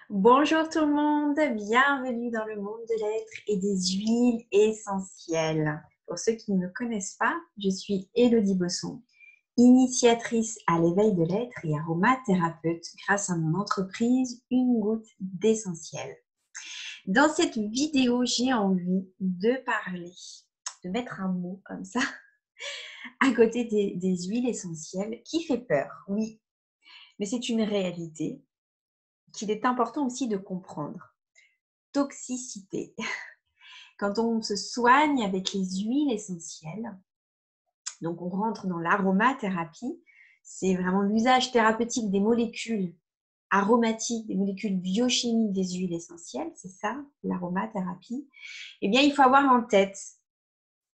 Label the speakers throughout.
Speaker 1: Bonjour tout le monde, bienvenue dans le monde de l'être et des huiles essentielles. Pour ceux qui ne me connaissent pas, je suis Élodie Bosson, initiatrice à l'éveil de l'être et aromathérapeute grâce à mon entreprise Une Goutte d'Essentiel. Dans cette vidéo, j'ai envie de parler, de mettre un mot comme ça à côté des huiles essentielles qui fait peur, oui, mais c'est une réalité qu'il est important aussi de comprendre. Toxicité. Quand on se soigne avec les huiles essentielles, donc on rentre dans l'aromathérapie, c'est vraiment l'usage thérapeutique des molécules aromatiques, des molécules biochimiques des huiles essentielles, c'est ça l'aromathérapie. Eh bien, il faut avoir en tête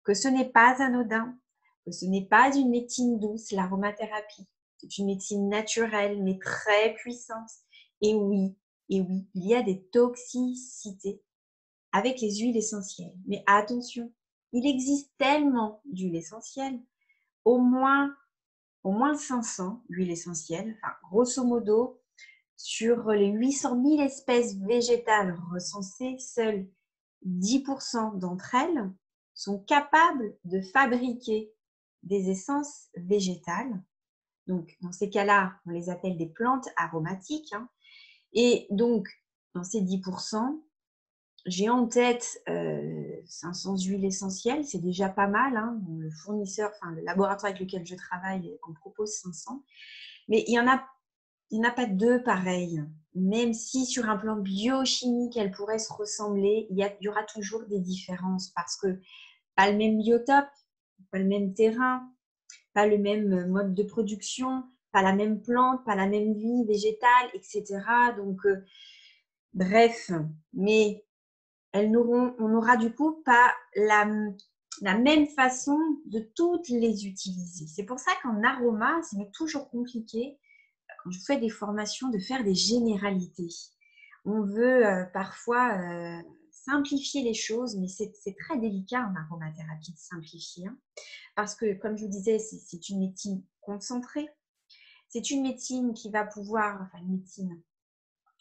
Speaker 1: que ce n'est pas anodin, que ce n'est pas une médecine douce, l'aromathérapie. C'est une médecine naturelle, mais très puissante. Et oui, il y a des toxicités avec les huiles essentielles. Mais attention, il existe tellement d'huiles essentielles, au moins 500 huiles essentielles, enfin, grosso modo, sur les 800 000 espèces végétales recensées, seules 10% d'entre elles sont capables de fabriquer des essences végétales. Donc, dans ces cas-là, on les appelle des plantes aromatiques. Et donc, dans ces 10%, j'ai en tête 500 huiles essentielles, c'est déjà pas mal. Le fournisseur, enfin le laboratoire avec lequel je travaille en propose 500. Mais il n'y en a pas deux pareilles. Même si sur un plan biochimique, elles pourraient se ressembler, il y aura toujours des différences parce que pas le même biotope, pas le même terrain, pas le même mode de production, pas la même plante, pas la même vie végétale, etc. Donc, bref, mais on n'aura du coup pas la même façon de toutes les utiliser. C'est pour ça qu'en aroma, c'est toujours compliqué, quand je fais des formations, de faire des généralités. On veut parfois simplifier les choses, mais c'est très délicat en aromathérapie de simplifier. Parce que, comme je vous disais, c'est une médecine concentrée. C'est une médecine qui va pouvoir, enfin une médecine,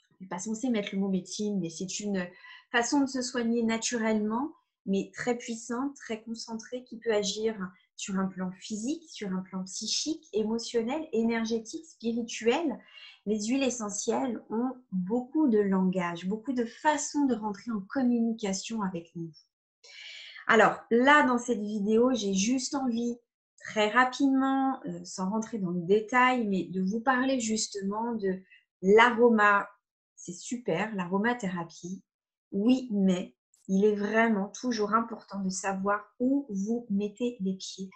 Speaker 1: je ne suis pas censée mettre le mot médecine, mais c'est une façon de se soigner naturellement, mais très puissante, très concentrée, qui peut agir sur un plan physique, sur un plan psychique, émotionnel, énergétique, spirituel. Les huiles essentielles ont beaucoup de langage, beaucoup de façons de rentrer en communication avec nous. Alors là, dans cette vidéo, j'ai juste envie, très rapidement, sans rentrer dans le détail, mais de vous parler justement de l'aroma. C'est super, l'aromathérapie. Oui, mais il est vraiment toujours important de savoir où vous mettez les pieds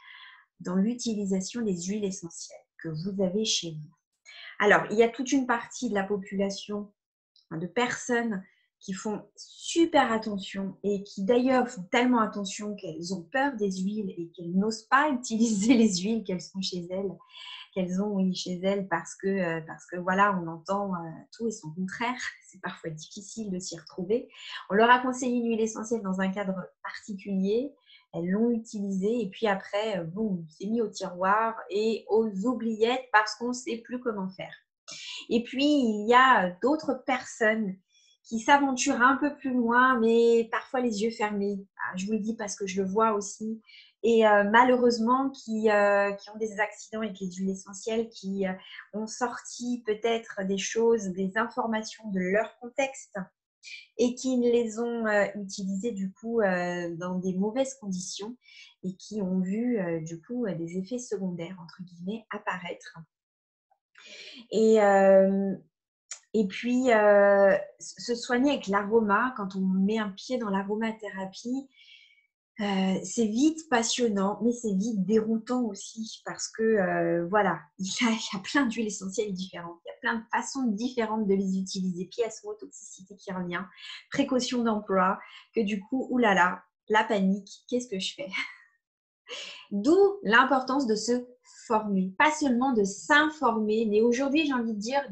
Speaker 1: dans l'utilisation des huiles essentielles que vous avez chez vous. Alors, il y a toute une partie de la population, de personnes qui font super attention et qui d'ailleurs font tellement attention qu'elles ont peur des huiles et qu'elles n'osent pas utiliser les huiles qu'elles ont chez elles, parce que voilà, on entend tout et son contraire. C'est parfois difficile de s'y retrouver. On leur a conseillé une huile essentielle dans un cadre particulier. Elles l'ont utilisée et puis après, boum, c'est mis au tiroir et aux oubliettes parce qu'on ne sait plus comment faire. Et puis, il y a d'autres personnes qui s'aventurent un peu plus loin, mais parfois les yeux fermés. Je vous le dis parce que je le vois aussi. Et malheureusement, qui ont des accidents avec les huiles essentielles, qui ont sorti peut-être des choses, des informations de leur contexte et qui les ont utilisées du coup dans des mauvaises conditions et qui ont vu du coup des effets secondaires, entre guillemets, apparaître. Et et puis, se soigner avec l'aroma, quand on met un pied dans l'aromathérapie, c'est vite passionnant, mais c'est vite déroutant aussi parce que, voilà, il y a plein d'huiles essentielles différentes. Il y a plein de façons différentes de les utiliser. Puis, elles sont toxicité qui revient, précaution d'emploi, que du coup, oulala, la panique, qu'est-ce que je fais? D'où l'importance de se former, pas seulement de s'informer, mais aujourd'hui, j'ai envie de dire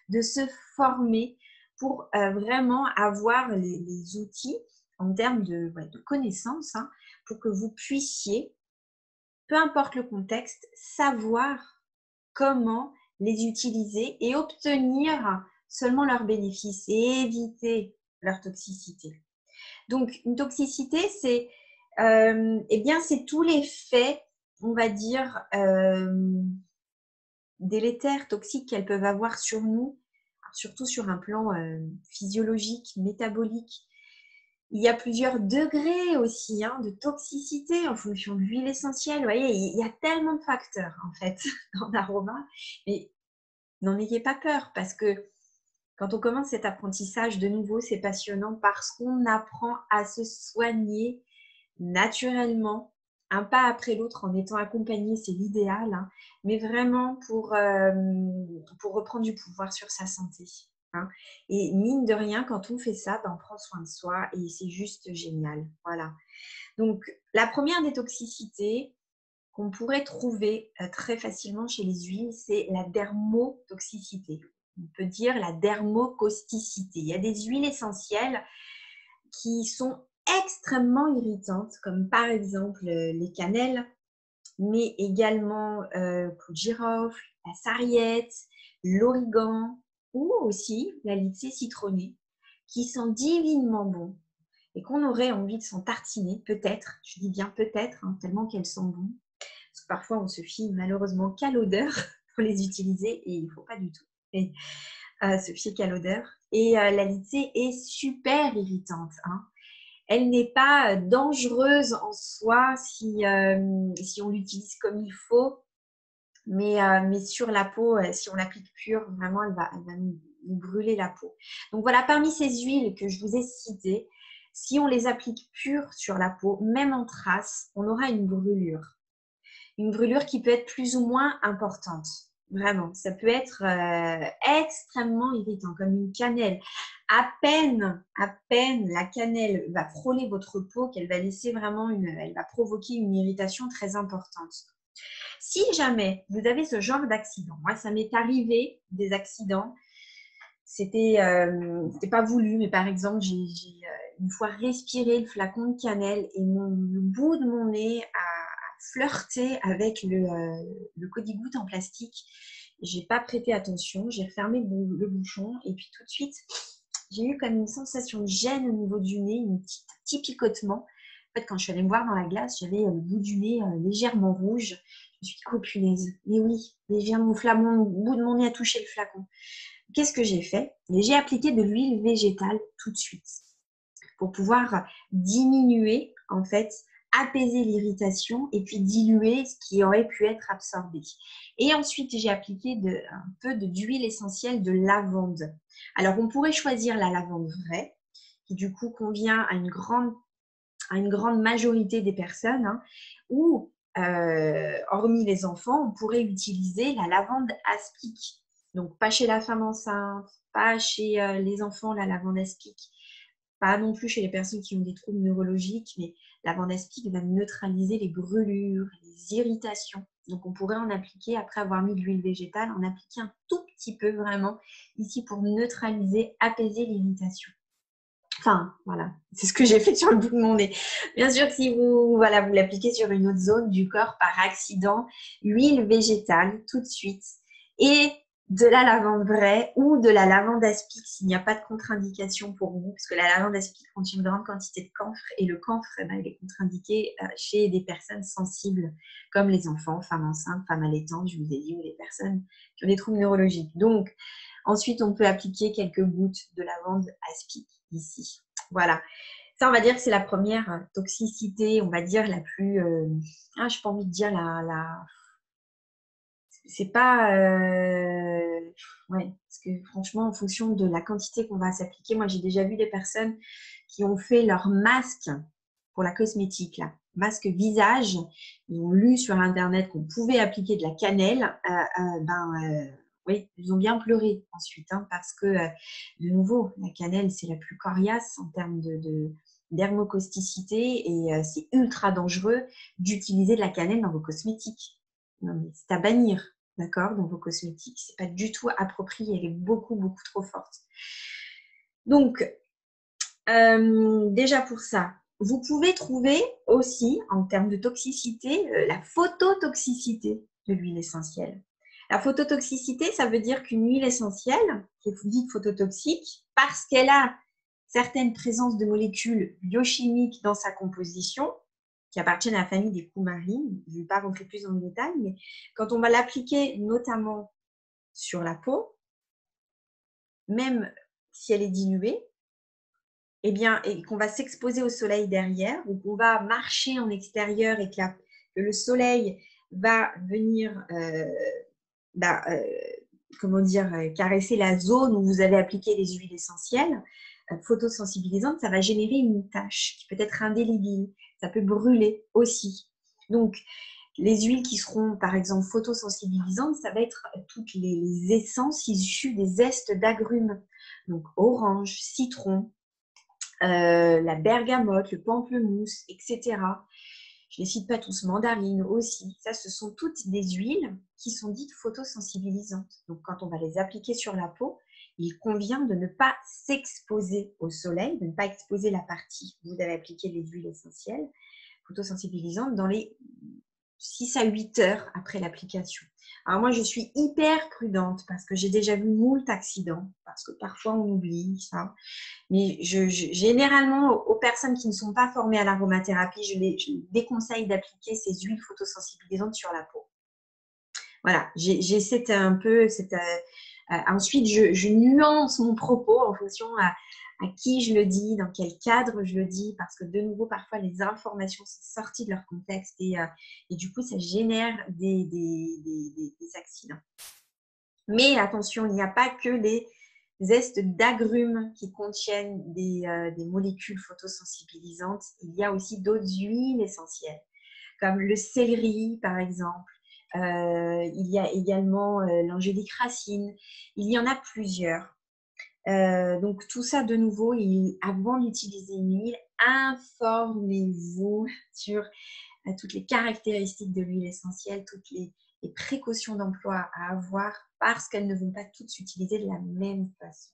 Speaker 1: de se former pour vraiment avoir les outils en termes de connaissances, pour que vous puissiez, peu importe le contexte, savoir comment les utiliser et obtenir seulement leurs bénéfices et éviter leur toxicité. Donc, une toxicité, c'est eh bien, c'est tous les faits, on va dire, délétères, toxiques qu'elles peuvent avoir sur nous, surtout sur un plan physiologique, métabolique. Il y a plusieurs degrés aussi de toxicité en fonction de l'huile essentielle. Vous voyez, il y a tellement de facteurs en fait dans l'aroma. Mais n'en ayez pas peur parce que quand on commence cet apprentissage, de nouveau, c'est passionnant parce qu'on apprend à se soigner naturellement, un pas après l'autre en étant accompagné, c'est l'idéal, mais vraiment pour reprendre du pouvoir sur sa santé. Et mine de rien, quand on fait ça, on prend soin de soi et c'est juste génial. Voilà. Donc, la première des toxicités qu'on pourrait trouver très facilement chez les huiles, c'est la dermotoxicité. On peut dire la dermocausticité. Il y a des huiles essentielles qui sont extrêmement irritantes, comme par exemple les cannelles, mais également clou de girofle, la sarriette, l'origan ou aussi la lycée citronnée, qui sont divinement bons et qu'on aurait envie de s'en tartiner, peut-être, je dis bien peut-être, tellement qu'elles sont bonnes. Parce que parfois, on se fie malheureusement qu'à l'odeur pour les utiliser et il ne faut pas du tout se fier qu'à l'odeur. Et la lycée est super irritante. Elle n'est pas dangereuse en soi si on l'utilise comme il faut, mais sur la peau, si on l'applique pure, vraiment, elle va nous brûler la peau. Donc voilà, parmi ces huiles que je vous ai citées, si on les applique pures sur la peau, même en trace, on aura une brûlure. Une brûlure qui peut être plus ou moins importante. Vraiment, ça peut être extrêmement irritant, comme une cannelle. À peine la cannelle va frôler votre peau, qu'elle va laisser vraiment elle va provoquer une irritation très importante. Si jamais vous avez ce genre d'accident, moi ça m'est arrivé des accidents, c'était pas voulu, mais par exemple j'ai une fois respiré le flacon de cannelle et le bout de mon nez a flirté avec le codigoutte en plastique. J'ai pas prêté attention, j'ai refermé le bouchon et puis tout de suite j'ai eu comme une sensation de gêne au niveau du nez, un petit picotement. En fait, quand je suis allée me voir dans la glace, j'avais le bout du nez légèrement rouge. Je me suis dit, oh punaise, mais oui, légèrement le bout de mon nez a touché le flacon. Qu'est-ce que j'ai fait? J'ai appliqué de l'huile végétale tout de suite pour pouvoir diminuer, en fait, apaiser l'irritation et puis diluer ce qui aurait pu être absorbé. Et ensuite, j'ai appliqué un peu d'huile essentielle de lavande. Alors, on pourrait choisir la lavande vraie, qui du coup convient à une grande majorité des personnes, ou, hormis les enfants, on pourrait utiliser la lavande aspic. Donc, pas chez la femme enceinte, pas chez les enfants, la lavande aspic. Pas non plus chez les personnes qui ont des troubles neurologiques, mais la lavande aspic va neutraliser les brûlures, les irritations. Donc, on pourrait en appliquer, après avoir mis de l'huile végétale, en appliquer un tout petit peu vraiment ici pour neutraliser, apaiser l'irritation. Enfin, voilà, c'est ce que j'ai fait sur le bout de mon nez. Bien sûr, si vous l'appliquez sur une autre zone du corps par accident, huile végétale tout de suite et de la lavande vraie ou de la lavande aspic s'il n'y a pas de contre-indication pour vous, parce que la lavande aspic contient une grande quantité de camphre et le camphre, il est contre-indiqué chez des personnes sensibles comme les enfants, femmes enceintes, femmes allaitantes, je vous ai dit, ou les personnes qui ont des troubles neurologiques. Donc, ensuite, on peut appliquer quelques gouttes de lavande aspic ici. Voilà. Ça, on va dire que c'est la première toxicité, on va dire la plus... je n'ai pas envie de dire c'est pas... ouais, parce que franchement, en fonction de la quantité qu'on va s'appliquer, moi, j'ai déjà vu des personnes qui ont fait leur masque pour la cosmétique, là, masque visage. Ils ont lu sur Internet qu'on pouvait appliquer de la cannelle. Oui, ils ont bien pleuré ensuite, parce que, de nouveau, la cannelle, c'est la plus coriace en termes de dermocausticité et c'est ultra dangereux d'utiliser de la cannelle dans vos cosmétiques. Non, mais c'est à bannir, d'accord, dans vos cosmétiques. C'est pas du tout approprié, elle est beaucoup, beaucoup trop forte. Donc, déjà pour ça, vous pouvez trouver aussi, en termes de toxicité, la phototoxicité de l'huile essentielle. La phototoxicité, ça veut dire qu'une huile essentielle, qui est dite phototoxique, parce qu'elle a certaines présences de molécules biochimiques dans sa composition, qui appartiennent à la famille des coumarines, je ne vais pas rentrer plus dans le détail, mais quand on va l'appliquer notamment sur la peau, même si elle est diluée, eh bien, et qu'on va s'exposer au soleil derrière, ou qu'on va marcher en extérieur et que le soleil va venir comment dire, caresser la zone où vous avez appliqué les huiles essentielles photosensibilisantes, ça va générer une tache qui peut être indélébile, ça peut brûler aussi. Donc, les huiles qui seront, par exemple, photosensibilisantes, ça va être toutes les essences issues des zestes d'agrumes. Donc, orange, citron, la bergamote, le pamplemousse, etc. Je ne les cite pas tous, mandarine aussi. Ça, ce sont toutes des huiles qui sont dites photosensibilisantes. Donc, quand on va les appliquer sur la peau, il convient de ne pas s'exposer au soleil, de ne pas exposer la partie où vous avez appliqué les huiles essentielles photosensibilisantes dans les 6 à 8 heures après l'application. Alors moi, je suis hyper prudente parce que j'ai déjà vu moult accidents, parce que parfois on oublie ça. Mais généralement, aux personnes qui ne sont pas formées à l'aromathérapie, je les déconseille d'appliquer ces huiles photosensibilisantes sur la peau. Voilà, j'ai ensuite, je nuance mon propos en fonction à qui je le dis, dans quel cadre je le dis, parce que de nouveau, parfois, les informations sont sorties de leur contexte et du coup, ça génère des accidents. Mais attention, il n'y a pas que les zestes d'agrumes qui contiennent des molécules photosensibilisantes. Il y a aussi d'autres huiles essentielles, comme le céleri, par exemple. Il y a également l'angélique racine. Il y en a plusieurs. Donc, tout ça, de nouveau, avant d'utiliser une huile, informez-vous sur toutes les caractéristiques de l'huile essentielle, toutes les précautions d'emploi à avoir parce qu'elles ne vont pas toutes s'utiliser de la même façon.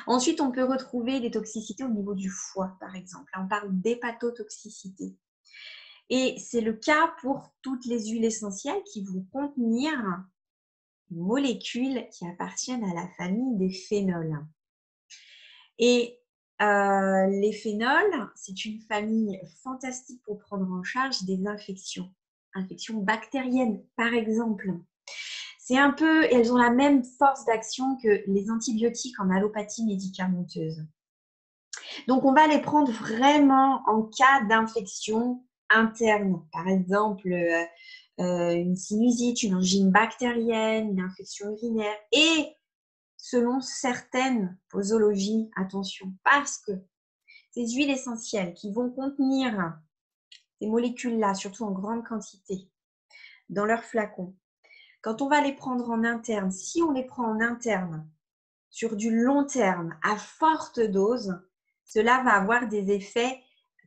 Speaker 1: Ensuite, on peut retrouver des toxicités au niveau du foie, par exemple. Là, on parle d'hépatotoxicité. Et c'est le cas pour toutes les huiles essentielles qui vont contenir une molécule qui appartiennent à la famille des phénols. Et les phénols, c'est une famille fantastique pour prendre en charge des infections bactériennes, par exemple. C'est un peu, elles ont la même force d'action que les antibiotiques en allopathie médicamenteuse. Donc, on va les prendre vraiment en cas d'infection interne. Par exemple, une sinusite, une angine bactérienne, une infection urinaire. Et selon certaines posologies, attention, parce que ces huiles essentielles qui vont contenir ces molécules-là, surtout en grande quantité, dans leur flacon, quand on va les prendre en interne, si on les prend en interne sur du long terme, à forte dose, cela va avoir des effets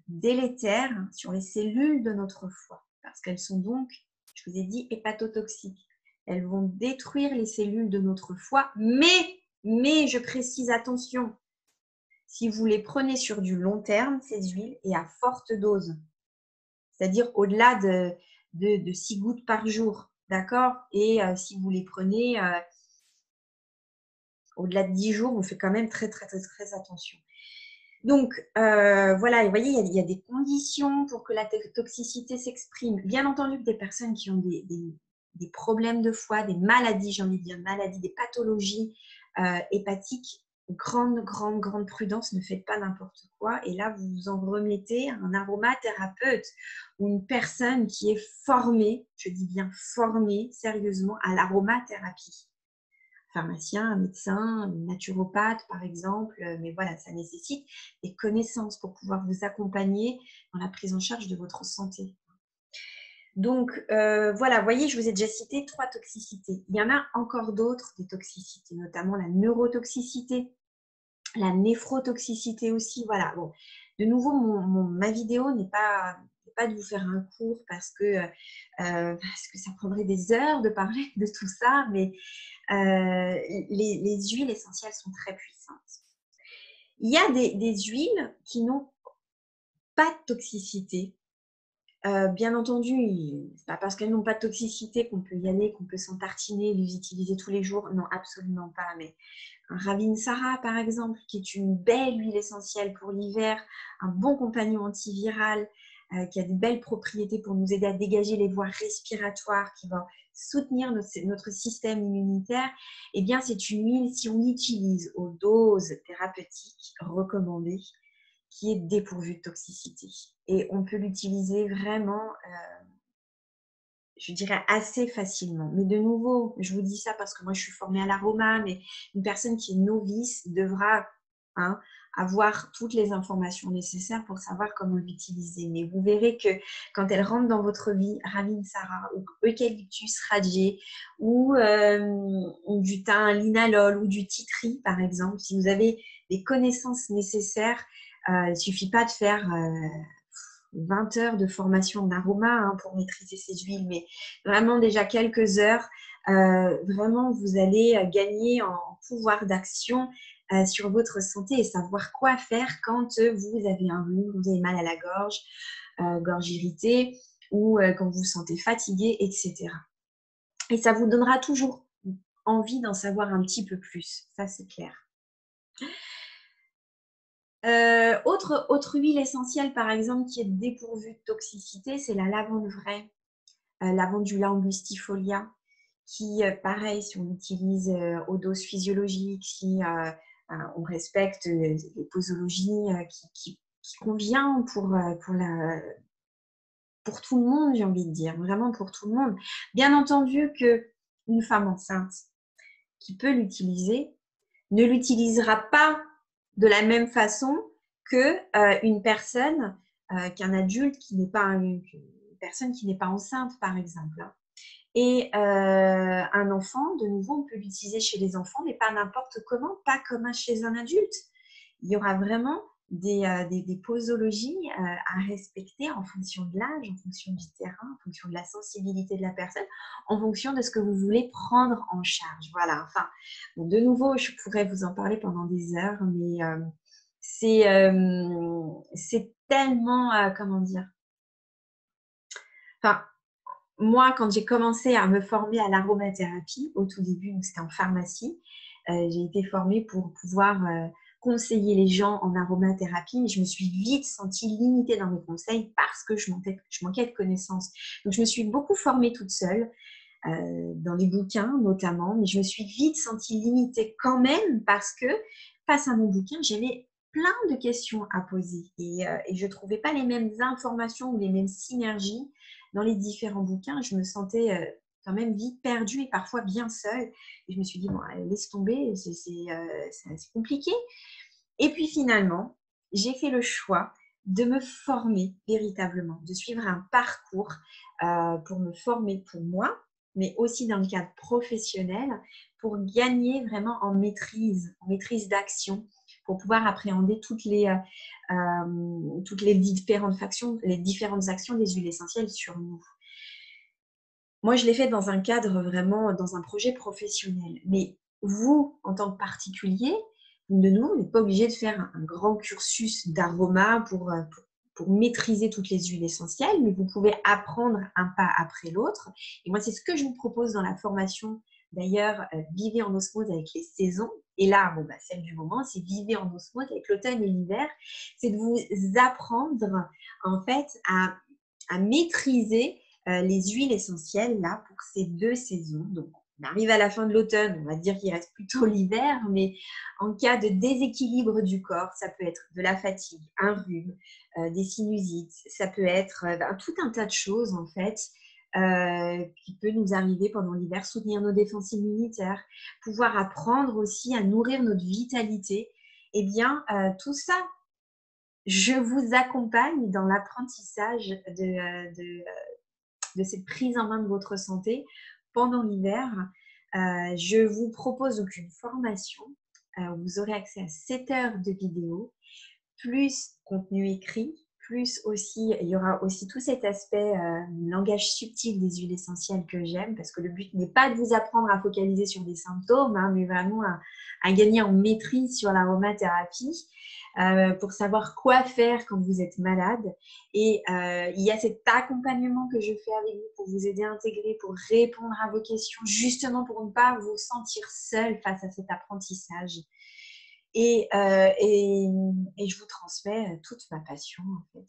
Speaker 1: délétères sur les cellules de notre foie, parce qu'elles sont donc, je vous ai dit, hépatotoxiques. Elles vont détruire les cellules de notre foie, mais je précise, attention, si vous les prenez sur du long terme, ces huiles, et à forte dose, c'est-à-dire au-delà de 6 gouttes par jour, d'accord? Et si vous les prenez au-delà de 10 jours, on fait quand même très, très, très, très attention. Donc, voilà, vous voyez, il y a des conditions pour que la toxicité s'exprime. Bien entendu que des personnes qui ont des problèmes de foie, des maladies, j'ai envie de dire maladies, des pathologies hépatiques, grande prudence, ne faites pas n'importe quoi. Et là, vous vous en remettez à un aromathérapeute ou une personne qui est formée, je dis bien formée sérieusement à l'aromathérapie. Pharmacien, un médecin, un naturopathe par exemple, mais voilà, ça nécessite des connaissances pour pouvoir vous accompagner dans la prise en charge de votre santé. Donc voilà, vous voyez, je vous ai déjà cité 3 toxicités. Il y en a encore d'autres, des toxicités, notamment la neurotoxicité, la néphrotoxicité aussi. Voilà, bon, de nouveau, ma vidéo n'est pas de vous faire un cours parce que ça prendrait des heures de parler de tout ça, mais les huiles essentielles sont très puissantes. Il y a des huiles qui n'ont pas de toxicité, Bien entendu, c'est pas parce qu'elles n'ont pas de toxicité qu'on peut y aller, qu'on peut s'en tartiner, les utiliser tous les jours. Non, absolument pas. Mais un Ravinsara, par exemple, qui est une belle huile essentielle pour l'hiver, un bon compagnon antiviral, qui a de belles propriétés pour nous aider à dégager les voies respiratoires, qui va soutenir notre système immunitaire, eh bien, c'est une huile, si on l'utilise aux doses thérapeutiques recommandées, qui est dépourvue de toxicité. Et on peut l'utiliser vraiment, je dirais, assez facilement. Mais de nouveau, je vous dis ça parce que moi, je suis formée à l'aroma, mais une personne qui est novice devra avoir toutes les informations nécessaires pour savoir comment l'utiliser. Mais vous verrez que quand elle rentre dans votre vie, Ravinsara ou Eucalyptus radié ou du thym linalol ou du tea tree, par exemple, si vous avez les connaissances nécessaires, il ne suffit pas de faire 20 heures de formation en aroma pour maîtriser ces huiles, mais vraiment déjà quelques heures, vraiment vous allez gagner en pouvoir d'action sur votre santé et savoir quoi faire quand vous avez un rhume, vous avez mal à la gorge, gorge irritée ou quand vous vous sentez fatigué, etc. Et ça vous donnera toujours envie d'en savoir un petit peu plus, ça c'est clair. Autre huile essentielle, par exemple, qui est dépourvue de toxicité, c'est la lavande vraie, Lavandula angustifolia, qui, pareil, si on l'utilise aux doses physiologiques, si on respecte les posologies qui convient pour tout le monde, j'ai envie de dire, vraiment pour tout le monde. Bien entendu qu'une femme enceinte qui peut l'utiliser ne l'utilisera pas de la même façon qu'une personne, qu'un adulte qui n'est pas une personne qui n'est pas enceinte, par exemple. Et un enfant, de nouveau, on peut l'utiliser chez les enfants, mais pas n'importe comment, pas comme chez un adulte. Il y aura vraiment des posologies à respecter en fonction de l'âge, en fonction du terrain, en fonction de la sensibilité de la personne, en fonction de ce que vous voulez prendre en charge. Voilà, enfin, bon, de nouveau, je pourrais vous en parler pendant des heures, mais c'est tellement, comment dire, enfin, moi, quand j'ai commencé à me former à l'aromathérapie, au tout début, c'était en pharmacie, j'ai été formée pour pouvoir conseiller les gens en aromathérapie, mais je me suis vite sentie limitée dans mes conseils parce que je manquais de connaissances. Donc, je me suis beaucoup formée toute seule, dans les bouquins notamment, mais je me suis vite sentie limitée quand même parce que face à mon bouquin, j'avais plein de questions à poser et je ne trouvais pas les mêmes informations ou les mêmes synergies dans les différents bouquins. Je me sentais quand même vite perdue et parfois bien seule. Et je me suis dit, bon, laisse tomber, c'est compliqué. Et puis finalement, j'ai fait le choix de me former véritablement, de suivre un parcours pour me former pour moi, mais aussi dans le cadre professionnel, pour gagner vraiment en maîtrise d'action, pour pouvoir appréhender toutes les différentes actions des huiles essentielles sur nous. Moi, je l'ai fait dans un cadre vraiment, dans un projet professionnel. Mais vous, en tant que particulier, de nous, vous n'êtes pas obligé de faire un grand cursus d'aroma pour maîtriser toutes les huiles essentielles, mais vous pouvez apprendre un pas après l'autre. Et moi, c'est ce que je vous propose dans la formation. D'ailleurs, vivez en osmose avec les saisons. Et là, bon, celle du moment, c'est vivez en osmose avec l'automne et l'hiver. C'est de vous apprendre, en fait, à maîtriser les huiles essentielles là pour ces 2 saisons. Donc, on arrive à la fin de l'automne, on va dire qu'il reste plutôt l'hiver, mais en cas de déséquilibre du corps, ça peut être de la fatigue, un rhume, des sinusites, ça peut être tout un tas de choses en fait qui peut nous arriver pendant l'hiver, soutenir nos défenses immunitaires, pouvoir apprendre aussi à nourrir notre vitalité. Eh bien, tout ça, je vous accompagne dans l'apprentissage de cette prise en main de votre santé pendant l'hiver. Je vous propose donc une formation où vous aurez accès à 7 heures de vidéos, plus contenu écrit, plus aussi, il y aura aussi tout cet aspect langage subtil des huiles essentielles que j'aime, parce que le but n'est pas de vous apprendre à focaliser sur des symptômes, hein, mais vraiment à gagner en maîtrise sur l'aromathérapie, pour savoir quoi faire quand vous êtes malade. Et il y a cet accompagnement que je fais avec vous pour vous aider à intégrer, pour répondre à vos questions, justement pour ne pas vous sentir seul face à cet apprentissage. Et je vous transmets toute ma passion, en fait,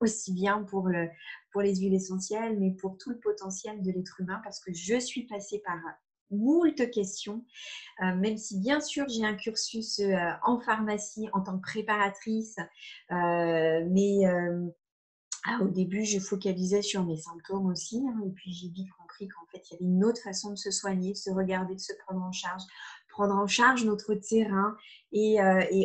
Speaker 1: aussi bien pour les huiles essentielles, mais pour tout le potentiel de l'être humain, parce que je suis passée par moult questions, même si bien sûr j'ai un cursus en pharmacie en tant que préparatrice, mais au début je focalisais sur mes symptômes aussi, hein, et puis j'ai vite compris qu'en fait il y avait une autre façon de se soigner, de se regarder, de se prendre en charge notre terrain, et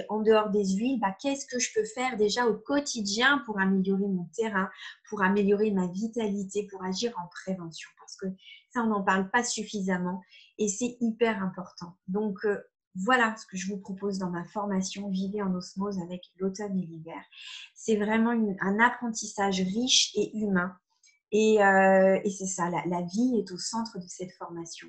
Speaker 1: en dehors des huiles, qu'est-ce que je peux faire déjà au quotidien pour améliorer mon terrain, pour améliorer ma vitalité, pour agir en prévention, parce que ça on n'en parle pas suffisamment et c'est hyper important. Donc voilà ce que je vous propose dans ma formation Vivez en osmose avec l'automne et l'hiver. C'est vraiment un apprentissage riche et humain. Et c'est ça, la vie est au centre de cette formation.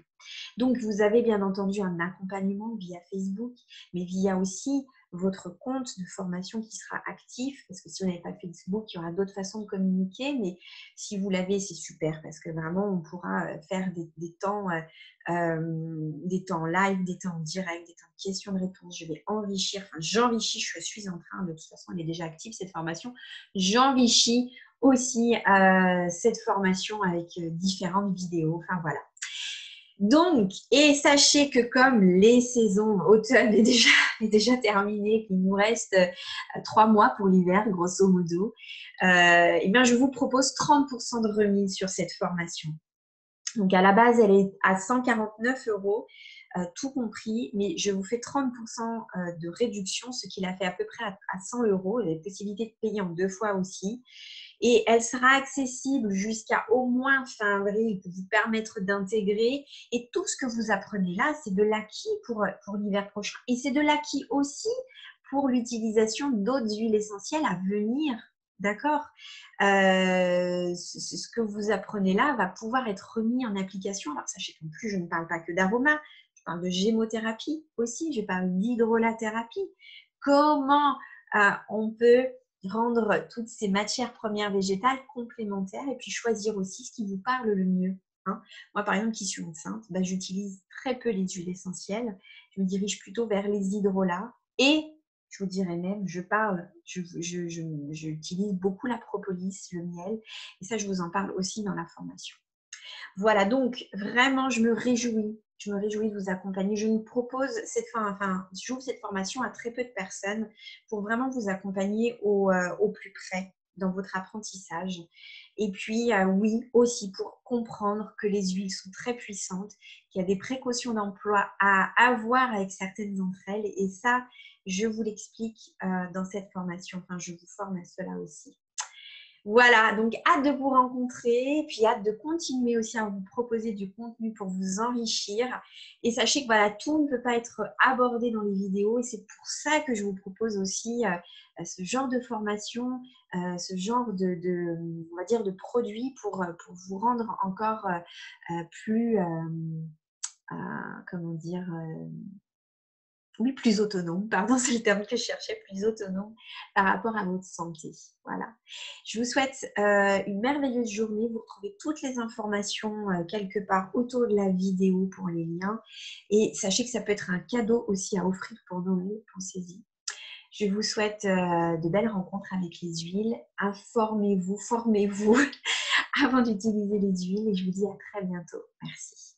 Speaker 1: Donc, vous avez bien entendu un accompagnement via Facebook, mais via aussi votre compte de formation qui sera actif, parce que si vous n'avez pas Facebook, il y aura d'autres façons de communiquer, mais si vous l'avez, c'est super, parce que vraiment, on pourra faire des temps live, des temps en direct, des temps de questions-réponses. Je vais enrichir, enfin j'enrichis, je suis en train, de toute façon, elle est déjà active cette formation, j'enrichis aussi cette formation avec différentes vidéos, enfin voilà. Donc, et sachez que comme les saisons automne est déjà terminée, qu'il nous reste 3 mois pour l'hiver, grosso modo, et bien je vous propose 30% de remise sur cette formation. Donc, à la base, elle est à 149 €, tout compris, mais je vous fais 30% de réduction, ce qui la fait à peu près à 100 €. Il y a la possibilité de payer en 2 fois aussi. Et elle sera accessible jusqu'à au moins fin avril pour vous permettre d'intégrer. Et tout ce que vous apprenez là, c'est de l'acquis pour l'hiver prochain. Et c'est de l'acquis aussi pour l'utilisation d'autres huiles essentielles à venir. D'accord, ce que vous apprenez là va pouvoir être remis en application. Alors, sachez qu'en plus, je ne parle pas que d'aroma, je parle de gémothérapie aussi, je parle d'hydrolathérapie. Comment on peut rendre toutes ces matières premières végétales complémentaires et puis choisir aussi ce qui vous parle le mieux. Hein. Moi, par exemple, qui suis enceinte, j'utilise très peu les huiles essentielles. Je me dirige plutôt vers les hydrolats et je vous dirais même, j'utilise beaucoup la propolis, le miel, et ça, je vous en parle aussi dans la formation. Voilà, donc vraiment, je me réjouis de vous accompagner. Je vous propose j'ouvre cette formation à très peu de personnes pour vraiment vous accompagner au plus près dans votre apprentissage. Et puis, oui, aussi pour comprendre que les huiles sont très puissantes, qu'il y a des précautions d'emploi à avoir avec certaines d'entre elles. Et ça, je vous l'explique dans cette formation. Enfin, je vous forme à cela aussi. Voilà, donc hâte de vous rencontrer, puis hâte de continuer aussi à vous proposer du contenu pour vous enrichir. Et sachez que voilà, tout ne peut pas être abordé dans les vidéos et c'est pour ça que je vous propose aussi ce genre de formation, ce genre on va dire, de produits pour vous rendre encore plus, comment dire, oui, plus autonome, pardon, c'est le terme que je cherchais, plus autonome par rapport à votre santé. Voilà. Je vous souhaite une merveilleuse journée. Vous retrouvez toutes les informations quelque part autour de la vidéo pour les liens. Et sachez que ça peut être un cadeau aussi à offrir pour Noël, pensez-y. Je vous souhaite de belles rencontres avec les huiles. Informez-vous, formez-vous avant d'utiliser les huiles et je vous dis à très bientôt. Merci.